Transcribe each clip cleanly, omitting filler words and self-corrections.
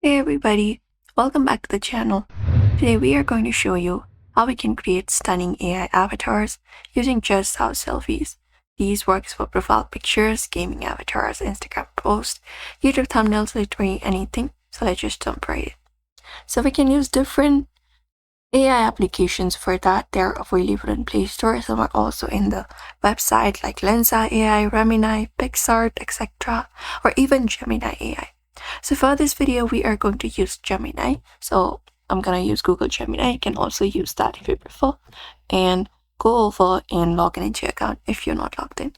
Hey everybody, welcome back to the channel. Today we are going to show you how we can create stunning AI avatars using just our selfies. These works for profile pictures, gaming avatars, Instagram posts, YouTube thumbnails, literally anything. So let's just jump right in. So we can use different AI applications for that. They're available in Play Store. Some are also in the website like Lensa AI, Remini, PixArt, etc. or even Gemini AI. So for this video, we are going to use Gemini. So I'm going to use Google Gemini. You can also use that if you prefer. And go over and log in into your account if you're not logged in.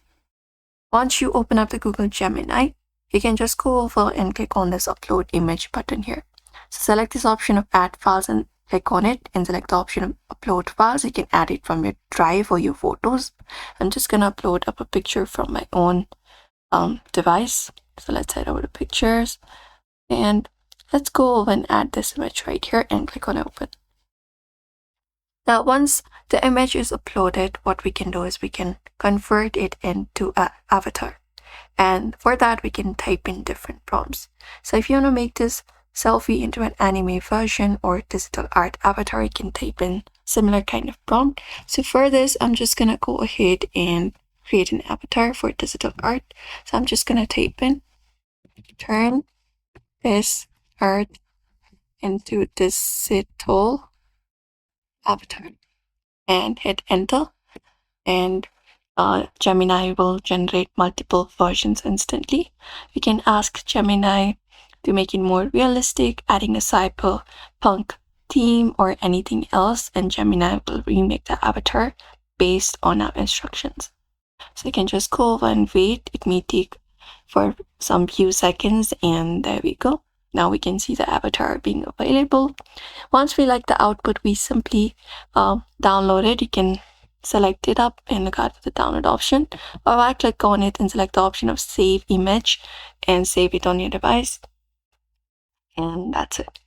Once you open up the Google Gemini, you can just go over and click on this upload image button here. So select this option of add files and click on it and select the option of upload files. You can add it from your drive or your photos. I'm just going to upload up a picture from my own device. So let's head over to pictures and let's go over and add this image right here and click on open. Now once the image is uploaded, what we can do is we can convert it into an avatar. And for that we can type in different prompts. So if you want to make this selfie into an anime version or digital art avatar, you can type in similar kind of prompt. So for this, I'm just gonna go ahead and create an avatar for digital art. So I'm just gonna type in turn this art into digital avatar and hit enter, and Gemini will generate multiple versions instantly. We can ask Gemini to make it more realistic, adding a cyberpunk theme or anything else, and Gemini will remake the avatar based on our instructions. So you can just go over and wait. It may take for some few seconds, and there we go. Now we can see the avatar being available. Once we like the output, we simply download it. You can select it up and look out for the download option, or right click on it and select the option of save image and save it on your device, and that's it.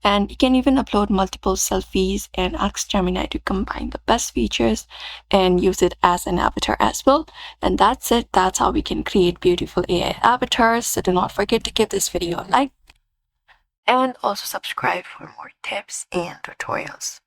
And you can even upload multiple selfies and ask Gemini to combine the best features and use it as an avatar as well. And that's it. That's how we can create beautiful AI avatars. So do not forget to give this video a like and also subscribe for more tips and tutorials.